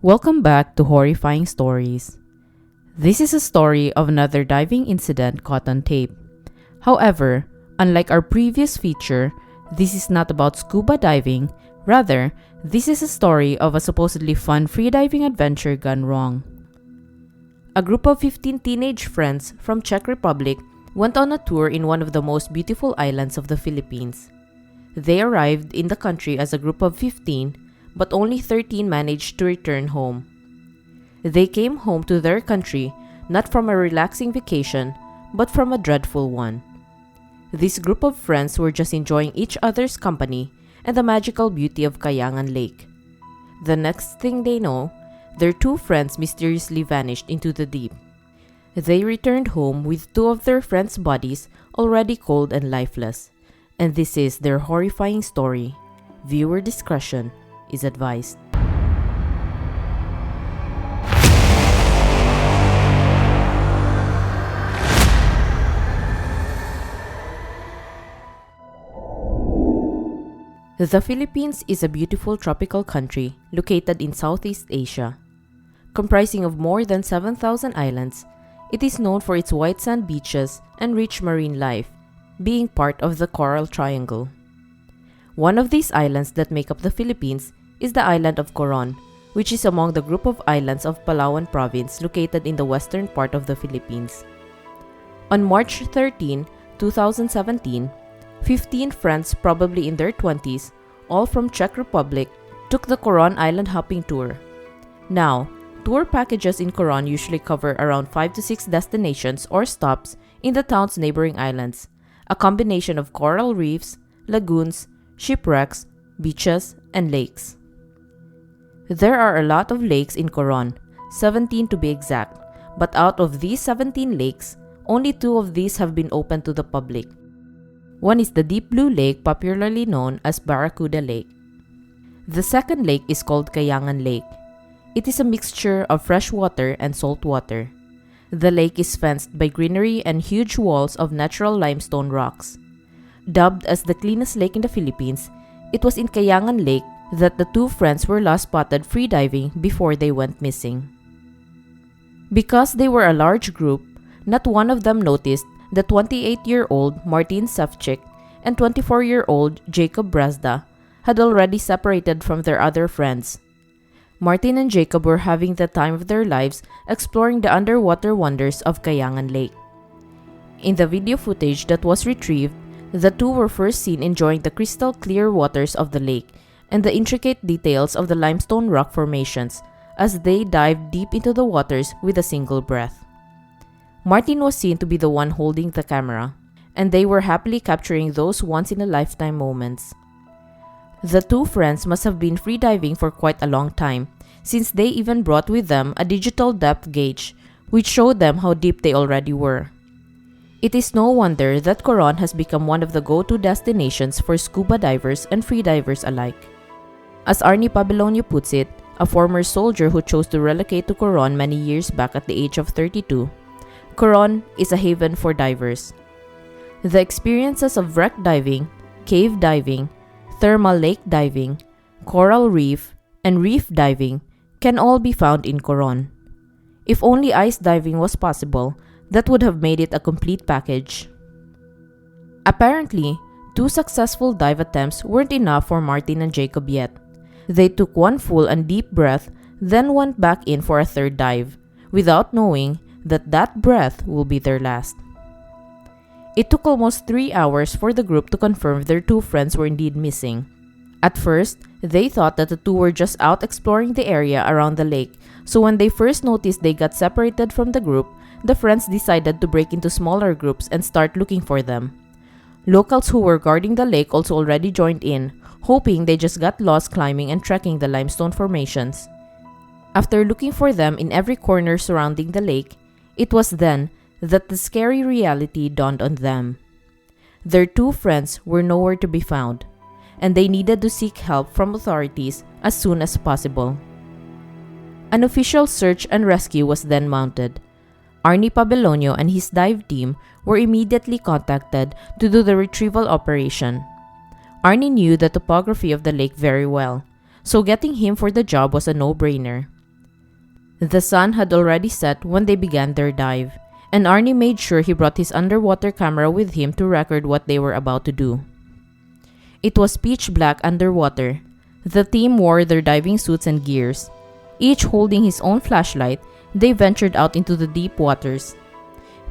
Welcome back to Horrifying Stories. This is a story of another diving incident caught on tape. However, unlike our previous feature, this is not about scuba diving. Rather, this is a story of a supposedly fun freediving adventure gone wrong. A group of 15 teenage friends from Czech Republic went on a tour in one of the most beautiful islands of the Philippines. They arrived in the country as a group of 15, but only 13 managed to return home. They came home to their country not from a relaxing vacation, but from a dreadful one. This group of friends were just enjoying each other's company and the magical beauty of Kayangan Lake. The next thing they know, their two friends mysteriously vanished into the deep. They returned home with two of their friends' bodies already cold and lifeless. And this is their horrifying story. Viewer discretion is advised. The Philippines is a beautiful tropical country located in Southeast Asia. Comprising of more than 7,000 islands, it is known for its white sand beaches and rich marine life, being part of the Coral Triangle. One of these islands that make up the Philippines is the island of Coron, which is among the group of islands of Palawan province located in the western part of the Philippines. On March 13, 2017, 15 friends, probably in their 20s, all from Czech Republic, took the Coron Island hopping tour. Now, tour packages in Coron usually cover around 5 to 6 destinations or stops in the town's neighboring islands, a combination of coral reefs, lagoons, shipwrecks, beaches, and lakes. There are a lot of lakes in Coron, 17 to be exact, but out of these 17 lakes, only 2 of these have been open to the public. One is the Deep Blue Lake, popularly known as Barracuda Lake. The second lake is called Kayangan Lake. It is a mixture of fresh water and salt water. The lake is fenced by greenery and huge walls of natural limestone rocks. Dubbed as the cleanest lake in the Philippines, it was in Kayangan Lake that the two friends were last spotted freediving before they went missing. Because they were a large group, not one of them noticed that 28-year-old Martin Sefcik and 24-year-old Jacob Brazda had already separated from their other friends. Martin and Jacob were having the time of their lives exploring the underwater wonders of Kayangan Lake. In the video footage that was retrieved, the two were first seen enjoying the crystal clear waters of the lake and the intricate details of the limestone rock formations as they dived deep into the waters with a single breath. Martin was seen to be the one holding the camera, and they were happily capturing those once-in-a-lifetime moments. The two friends must have been freediving for quite a long time, since they even brought with them a digital depth gauge, which showed them how deep they already were. It is no wonder that Coron has become one of the go-to destinations for scuba divers and freedivers alike. As Arnie Pabelonio puts it, a former soldier who chose to relocate to Coron many years back at the age of 32, Coron is a haven for divers. The experiences of wreck diving, cave diving, thermal lake diving, coral reef, and reef diving can all be found in Coron. If only ice diving was possible, that would have made it a complete package. Apparently, 2 successful dive attempts weren't enough for Martin and Jacob yet. They took one full and deep breath, then went back in for a third dive, without knowing that breath will be their last. It took almost 3 hours for the group to confirm their two friends were indeed missing. At first, they thought that the two were just out exploring the area around the lake, so when they first noticed they got separated from the group, the friends decided to break into smaller groups and start looking for them. Locals who were guarding the lake also already joined in, hoping they just got lost climbing and trekking the limestone formations. After looking for them in every corner surrounding the lake, it was then that the scary reality dawned on them. Their two friends were nowhere to be found, and they needed to seek help from authorities as soon as possible. An official search and rescue was then mounted. Arnie Pabelonio and his dive team were immediately contacted to do the retrieval operation. Arnie knew the topography of the lake very well, so getting him for the job was a no-brainer. The sun had already set when they began their dive, and Arnie made sure he brought his underwater camera with him to record what they were about to do. It was pitch black underwater. The team wore their diving suits and gears. Each holding his own flashlight, they ventured out into the deep waters.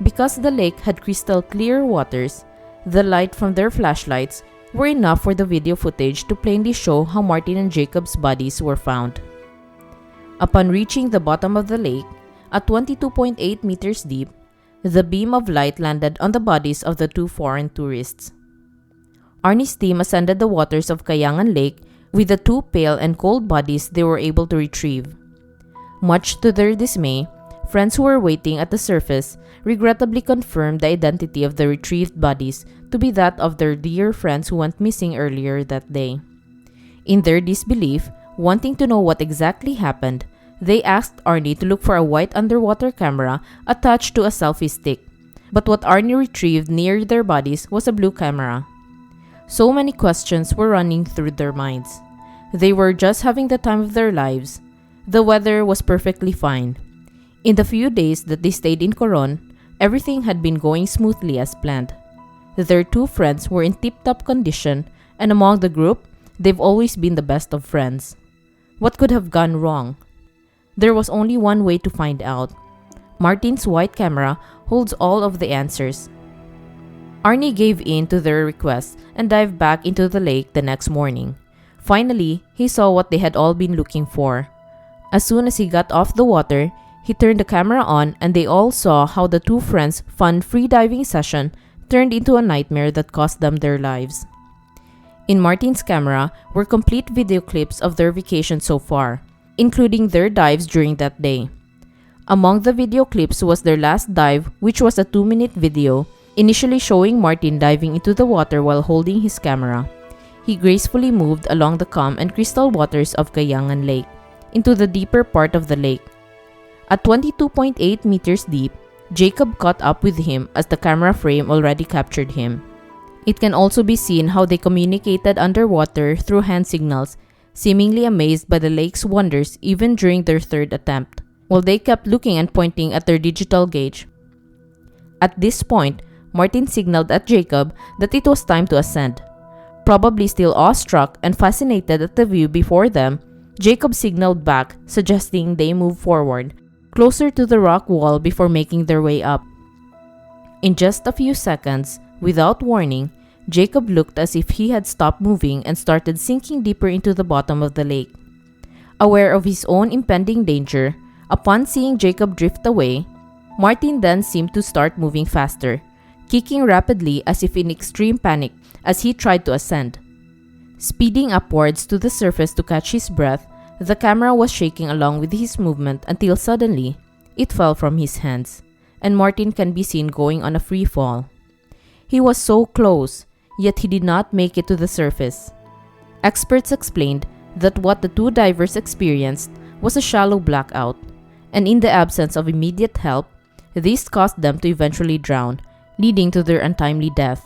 Because the lake had crystal clear waters, the light from their flashlights were enough for the video footage to plainly show how Martin and Jacob's bodies were found. Upon reaching the bottom of the lake, at 22.8 meters deep, the beam of light landed on the bodies of the two foreign tourists. Arnie's team ascended the waters of Kayangan Lake with the two pale and cold bodies they were able to retrieve. Much to their dismay, friends who were waiting at the surface regrettably confirmed the identity of the retrieved bodies to be that of their dear friends who went missing earlier that day. In their disbelief, wanting to know what exactly happened, they asked Arnie to look for a white underwater camera attached to a selfie stick. But what Arnie retrieved near their bodies was a blue camera. So many questions were running through their minds. They were just having the time of their lives. The weather was perfectly fine. In the few days that they stayed in Coron, everything had been going smoothly as planned. Their two friends were in tip-top condition, and among the group, they've always been the best of friends. What could have gone wrong? There was only one way to find out. Martin's white camera holds all of the answers. Arnie gave in to their request and dived back into the lake the next morning. Finally, he saw what they had all been looking for. As soon as he got off the water, he turned the camera on and they all saw how the two friends' fun freediving session turned into a nightmare that cost them their lives. In Martin's camera were complete video clips of their vacation so far, including their dives during that day. Among the video clips was their last dive, which was a 2-minute video, initially showing Martin diving into the water while holding his camera. He gracefully moved along the calm and crystal waters of Kayangan Lake, into the deeper part of the lake. At 22.8 meters deep, Jacob caught up with him as the camera frame already captured him. It can also be seen how they communicated underwater through hand signals, seemingly amazed by the lake's wonders even during their third attempt, while they kept looking and pointing at their digital gauge. At this point, Martin signaled at Jacob that it was time to ascend. Probably still awestruck and fascinated at the view before them, Jacob signaled back, suggesting they move forward, closer to the rock wall before making their way up. In just a few seconds, without warning, Jacob looked as if he had stopped moving and started sinking deeper into the bottom of the lake. Aware of his own impending danger, upon seeing Jacob drift away, Martin then seemed to start moving faster, kicking rapidly as if in extreme panic as he tried to ascend. Speeding upwards to the surface to catch his breath, the camera was shaking along with his movement until suddenly, it fell from his hands, and Martin can be seen going on a free fall. He was so close, yet he did not make it to the surface. Experts explained that what the two divers experienced was a shallow blackout, and in the absence of immediate help, this caused them to eventually drown, leading to their untimely death.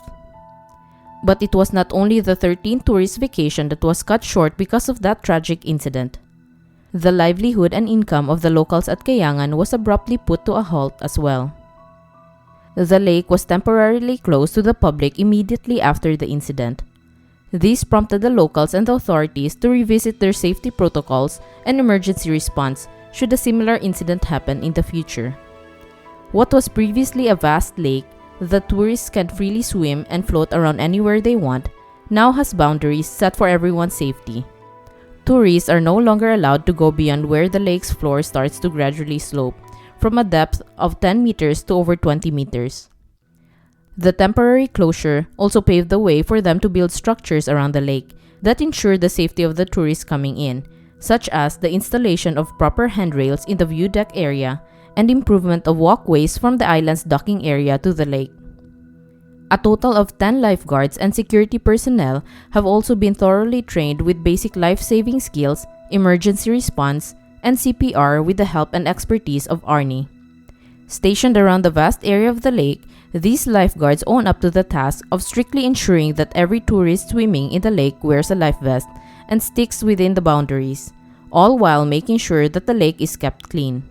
But it was not only the 13th tourist vacation that was cut short because of that tragic incident. The livelihood and income of the locals at Kayangan was abruptly put to a halt as well. The lake was temporarily closed to the public immediately after the incident. This prompted the locals and the authorities to revisit their safety protocols and emergency response should a similar incident happen in the future. What was previously a vast lake that tourists can freely swim and float around anywhere they want, now has boundaries set for everyone's safety. Tourists are no longer allowed to go beyond where the lake's floor starts to gradually slope, from a depth of 10 meters to over 20 meters. The temporary closure also paved the way for them to build structures around the lake that ensure the safety of the tourists coming in, such as the installation of proper handrails in the view deck area and improvement of walkways from the island's docking area to the lake. A total of 10 lifeguards and security personnel have also been thoroughly trained with basic life-saving skills, emergency response, and CPR with the help and expertise of Arnie. Stationed around the vast area of the lake, these lifeguards own up to the task of strictly ensuring that every tourist swimming in the lake wears a life vest and sticks within the boundaries, all while making sure that the lake is kept clean.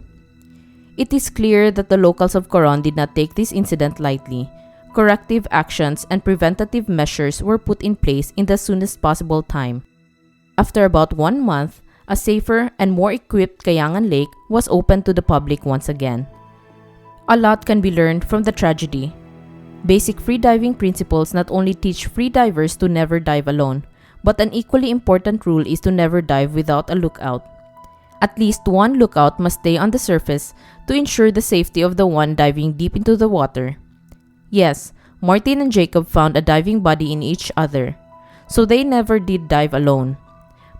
It is clear that the locals of Coron did not take this incident lightly. Corrective actions and preventative measures were put in place in the soonest possible time. After about 1 month, a safer and more equipped Kayangan Lake was opened to the public once again. A lot can be learned from the tragedy. Basic freediving principles not only teach freedivers to never dive alone, but an equally important rule is to never dive without a lookout. At least one lookout must stay on the surface to ensure the safety of the one diving deep into the water. Yes, Martin and Jacob found a diving buddy in each other, so they never did dive alone.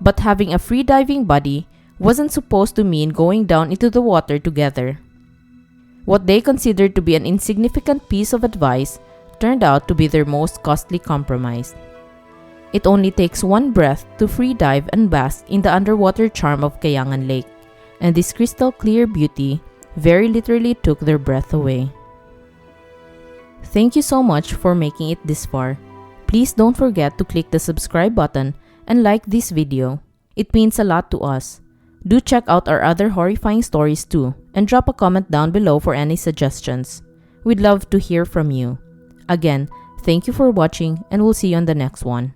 But having a free diving buddy wasn't supposed to mean going down into the water together. What they considered to be an insignificant piece of advice turned out to be their most costly compromise. It only takes one breath to free dive and bask in the underwater charm of Kayangan Lake, and this crystal clear beauty very literally took their breath away. Thank you so much for making it this far. Please don't forget to click the subscribe button and like this video. It means a lot to us. Do check out our other horrifying stories too, and drop a comment down below for any suggestions. We'd love to hear from you. Again, thank you for watching, and we'll see you on the next one.